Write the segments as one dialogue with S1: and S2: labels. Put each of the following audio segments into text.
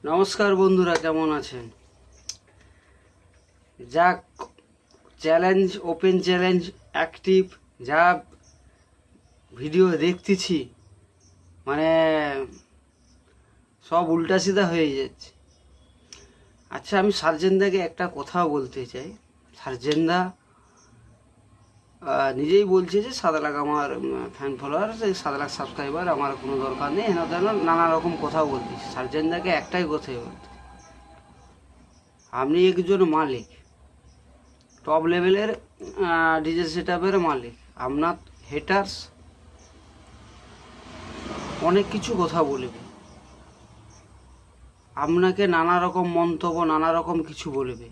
S1: নমস্কার বন্ধুরা, কেমন আছেন? যা চ্যালেঞ্জ, ওপেন চ্যালেঞ্জ, অ্যাক্টিভ যা ভিডিও দেখতেছি, মানে সব উল্টা সিধা হয়ে যাচ্ছে। আচ্ছা, আমি সার্জেনদাকে একটা কথা বলতে চাই। সার্জেনদা নিজেই বলছে যে 7 লাখ আমার ফ্যান ফলোয়ার, 7 লাখ সাবস্ক্রাইবার, আমার কোনো দরকার নেই, হেন তেন নানা রকম কথা বলতেছি। সার্জেনদাকে একটাই কথাই বলতে, আপনি একজন মালিক, টপ লেভেলের ডিজে সেটআপের মালিক। আপনার হেটার্স অনেক কিছু কথা বলবে, আপনাকে নানা রকম মন্তব্য, নানা রকম কিছু বলবে।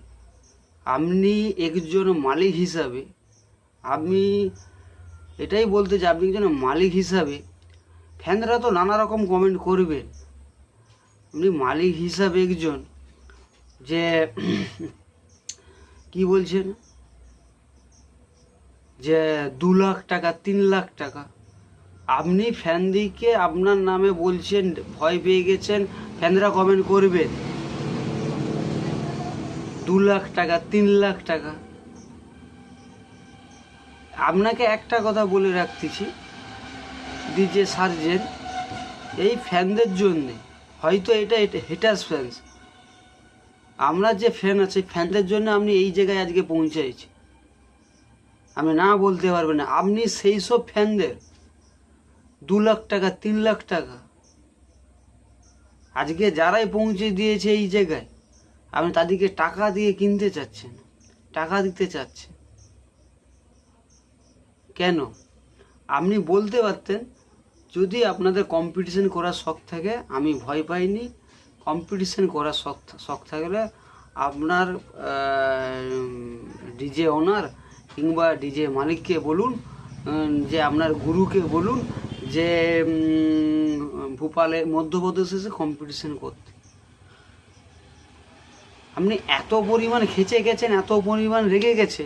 S1: আপনি একজন মালিক হিসাবে, আমি এটাই বলতে চাই, আপনি একজন মালিক হিসাবে ফ্যানরা তো নানা রকম কমেন্ট করবেন। আপনি মালিক হিসাবে একজন, যে কি বলছেন যে 2 লাখ টাকা, 3 লাখ টাকা, আপনি ফ্যানদিকে আপনার নামে বলছেন, ভয় পেয়ে গেছেন, ফ্যানরা কমেন্ট করবেন 2 লাখ টাকা, 3 লাখ টাকা। আপনাকে একটা কথা বলে রাখতেছি, ডিজে সার্জেন, এই ফ্যানদের জন্যে, হয়তো এটা হেটার্স ফ্যান্স, আমরা যে ফ্যান আছে ফ্যানদের জন্য আপনি এই জায়গায় আজকে পৌঁছাইছি, আমি না বলতে পারবেন না। আপনি সেই সব ফ্যানদের 2 লাখ টাকা, 3 লাখ টাকা আজকে যারাই পৌঁছে দিয়েছে এই জায়গায়, আপনি তাদেরকে টাকা দিয়ে কিনতে চাচ্ছেন, টাকা দিতে চাচ্ছেন কেন? আপনি বলতে পারতেন, যদি আপনাদের কম্পিটিশন করার শখ থাকে, আমি ভয় পাইনি, কম্পিটিশন করার শখ থাকলে আপনার ডিজে ওনার কিংবা ডিজে মালিককে বলুন, যে আপনার গুরুকে বলুন যে ভোপালে, মধ্যপ্রদেশে এসে কম্পিটিশন করতে। আপনি এত পরিমাণ খেচে গেছেন, এত পরিমাণ রেগে গেছে,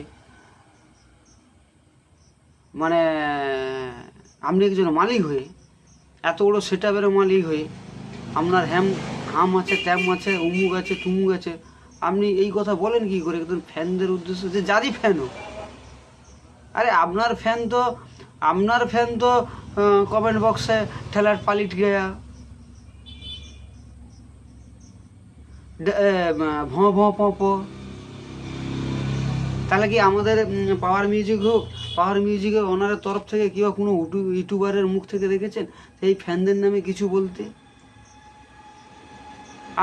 S1: মানে আপনি একজন মালিক হয়ে, এত বড় সেটআপের মালিক হয়ে, আপনার হাম আছে, ট্যাম আছে, উমুক আছে, তুমুক আছে, আপনি এই কথা বলেন কি করে একদম ফ্যানদের উদ্দেশ্যে, যে যারই ফ্যান হোক? আরে আপনার ফ্যান তো কমেন্ট বক্সে ঠেলার পালিট গেয়া, ভঁ ভঁ পঁ পঁ। তাহলে কি আমাদের পাওয়ার মিউজিক হোক, পাওয়ার মিউজিকে ওনার তরফ থেকে কেউ কোনো ইউটিউবারের মুখ থেকে দেখেছেন সেই ফ্যানদের নামে কিছু বলতে?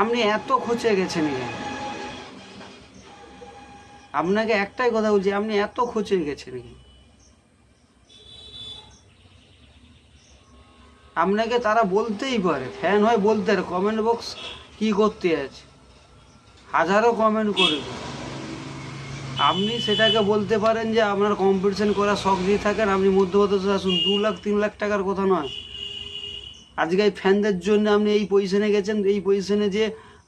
S1: আপনি এত খচে গেছেন কেন? আপনাকে একটাই কথা বলছি, আপনি এত খচে গেছেন কেন? আপনাকে তারা বলতেই পারে, ফ্যান হয় বলতে পারে, কমেন্ট বক্স কি করতে আছে, হাজারো কমেন্ট করবে, আপনি সেটাকে বলতে পারেন যে আপনার কম্পিটিশন করার শখ দিয়ে থাকেন, আপনি মধ্যপ্রদেশে আসুন। 2 লাখ 3 লাখ টাকার কথা নয়, আজকে এই ফ্যানদের জন্য আপনি এই পজিশনে গেছেন, এই পজিশনে যে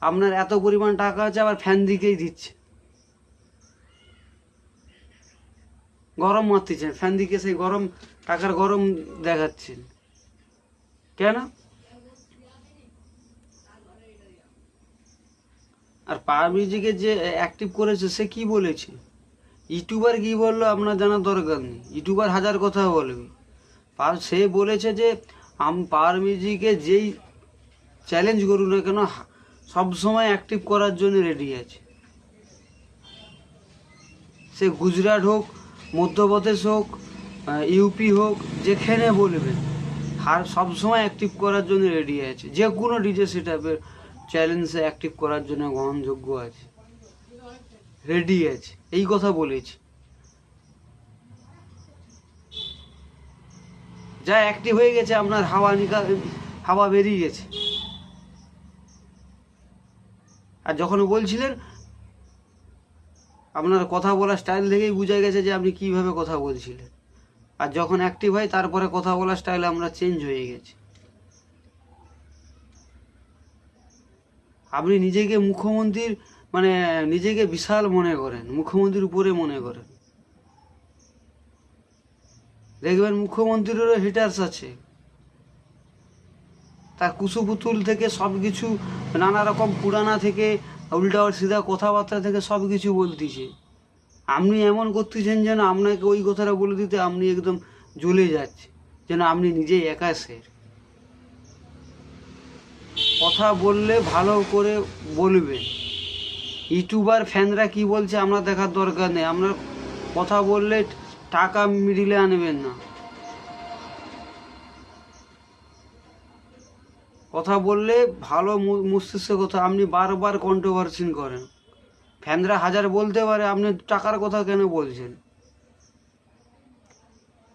S1: আপনার এত পরিমাণ টাকা আছে, আবার ফ্যান দিকেই দিচ্ছে, গরম মারতেছেন ফ্যান দিকে, সেই গরম টাকার গরম দেখাচ্ছেন কেন? আর পাওয়ার মিউজিকে যে অ্যাক্টিভ করেছে সে কি বলেছে? ইউটিউবার কি বললো আপনার জানার দরকার নেই, ইউটিউবার হাজার কথা বলবে। সে বলেছে যে পাওয়ার মিউজিকে যেই চ্যালেঞ্জ করুন না কেন, সবসময় অ্যাক্টিভ করার জন্য রেডি আছে। সে গুজরাট হোক, মধ্যপ্রদেশ হোক, ইউপি হোক, যেখানে বলবেন, সবসময় অ্যাক্টিভ করার জন্য রেডি আছে। যে কোনো ডিজে সেটআপের চ্যালেঞ্জে অ্যাক্টিভ করার জন্য গ্রহণযোগ্য আছে, রেডি আছে, এই কথা বলেছি। যা অ্যাক্টিভ হয়ে গেছে, আপনার হাওয়া বেরিয়ে গেছে। আর যখন বলছিলেন, আপনার কথা বলার স্টাইল থেকেই বোঝা গেছে যে আপনি কীভাবে কথা বলছিলেন। আর যখন অ্যাক্টিভ হয়, তারপরে কথা বলার স্টাইল আমরা চেঞ্জ হয়ে গেছে। আপনি নিজেকে মুখ্যমন্ত্রীর, মানে নিজেকে বিশাল মনে করেন, মুখ্যমন্ত্রীর উপরে মনে করেন। দেখবেন মুখ্যমন্ত্রীরও হিটার্স আছে, তার কুসুপুতুল থেকে সব কিছু, নানা রকম পুরানা থেকে উল্টা সিধা কথাবার্তা থেকে সব কিছু বলতেছে। আপনি এমন করতেছেন যেন আপনাকে ওই কথাটা বলে দিতে আপনি একদম জ্বলে যাচ্ছে, যেন আপনি নিজেই একাশের। কথা বললে ভালো করে বলবেন। ইউটিউবার ফ্যানরা কি বলছে আমরা দেখার দরকার নেই। আপনার কথা বললে টাকা মিডিলে আনবেন না। কথা বললে ভালো মস্তিষ্কের কথা। আপনি বারবার কন্ট্রোভার্সি করেন। ফ্যানরা হাজার বলতে পারে, আপনি টাকার কথা কেন বলছেন?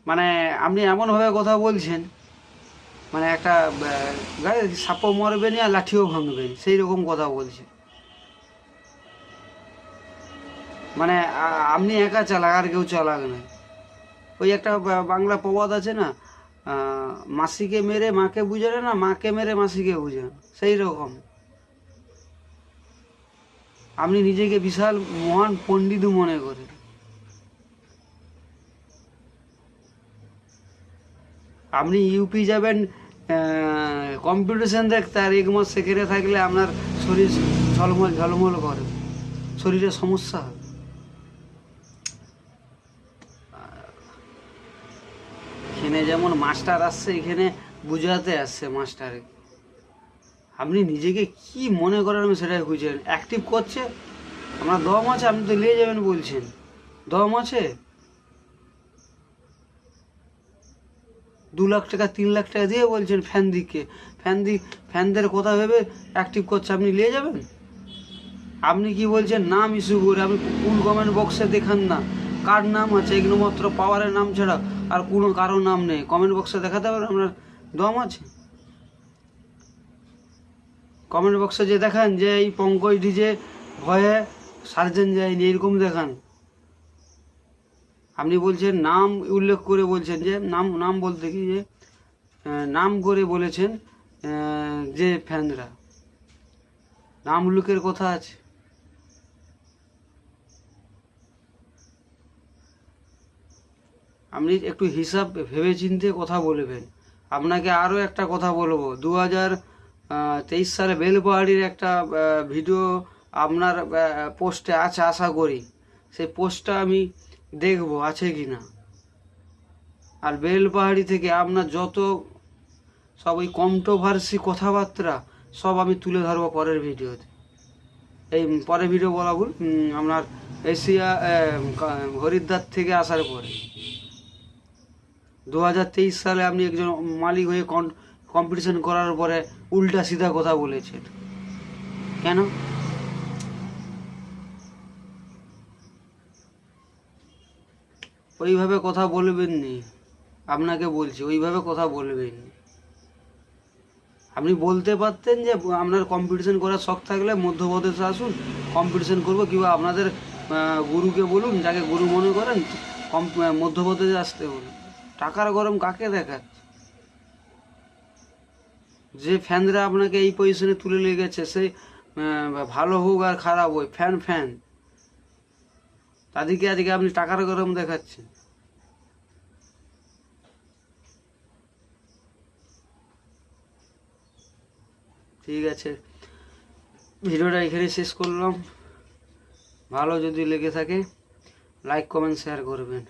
S1: মানে আপনি এমনভাবে কথা বলছেন, মানে একটা গায়ে সাপও মরবেন আর লাঠিও ভাঙবেন, সেই রকম কথা বলছে। মানে আপনি একা চালাক, আর কেউ চালাক না। ওই একটা বাংলা প্রবাদ আছে না, মাসিকে মেরে মাকে বুঝানো না, মাকে মেরে মাসিকে বুঝানো, সেই রকম। আপনি নিজেকে বিশাল মহান পণ্ডিত মনে করেন। আপনি ইউপি যাবেন কম্পিটিশন দেখতে, আর 1 মাস সেখানে থাকলে আপনার শরীর ঝলমল ঝলমল করে, শরীরে সমস্যা হবে। এখানে যেমন মাস্টার আসছে, এখানে বুঝাতে আসছে মাস্টারে। আপনি নিজেকে কি মনে করেন আমি সেটাই খুঁজছেন। অ্যাক্টিভ করছে, আপনার দম আছে, আপনি তো নিয়ে যাবেন বলছেন, দম আছে। 2 লাখ টাকা 3 লাখ টাকা দিয়ে বলছেন ফ্যানদের কথা ভেবে অ্যাক্টিভ করছে, আপনি নিয়ে যাবেন? আপনি কি বলছেন নাম ইস্যু করে? আপনি কোন কমেন্ট বক্সে দেখান না কার নাম আছে, একমাত্র পাওয়ারের নাম ছাড়া আর কোনো কারো নাম নেই। কমেন্ট বক্সে দেখাতে পারেন আপনার দম আছে? কমেন্ট বক্সে যে দেখান যে এই পঙ্কজ ডিজে ভয়ে সার্জেন যায়নি, এরকম দেখান। আপনি বলছেন নাম উল্লেখ করে বলছেন, যে নাম বলতে কি, যে নাম করে বলেছেন যে ফ্যানরা, নাম উল্লেখের কথা আছে। আপনি একটু হিসাব ভেবেচিন্তে কথা বলবেন। আপনাকে আরও একটা কথা বলবো, 2023 সালে বেলপাহাড়ির একটা ভিডিও আপনার পোস্টে আছে, আশা করি সেই পোস্টটা আমি দেখব আছে কি না। আর বেলপাহাড়ি থেকে আপনার যত সব ওই কন্ট্রোভার্সি কথাবার্তা সব আমি তুলে ধরবো পরের ভিডিওতে। এই পরের ভিডিও বলা ভুল, আপনার এশিয়া হরিদ্বার থেকে আসার পরে 2023 সালে আপনি একজন মালিক হয়ে কম্পিটিশন করার পরে উল্টা সিধা কথা বলেছেন কেন? ওইভাবে কথা বলবেন নি, আপনাকে বলছি ওইভাবে কথা বলবেন। আপনি বলতে পারতেন যে আপনার কম্পিটিশন করার শখ থাকলে মধ্যপ্রদেশে আসুন, কম্পিটিশন করবো, কিংবা আপনাদের গুরুকে বলুন, যাকে গুরু মনে করেন, মধ্যপ্রদেশে আসতে বলুন। টাকার গরম কাকে দেখাচ্ছে? যে ফ্যানরা আপনাকে এই পজিশনে তুলে লেগেছে, সে ভালো হোক আর খারাপ হোক, ফ্যান তাদেরকে আজকে আপনি টাকার গরম দেখাচ্ছেন। ঠিক আছে, ভিডিওটা এখানে শেষ করলাম। ভালো যদি লেগে থাকে লাইক কমেন্ট শেয়ার করবেন।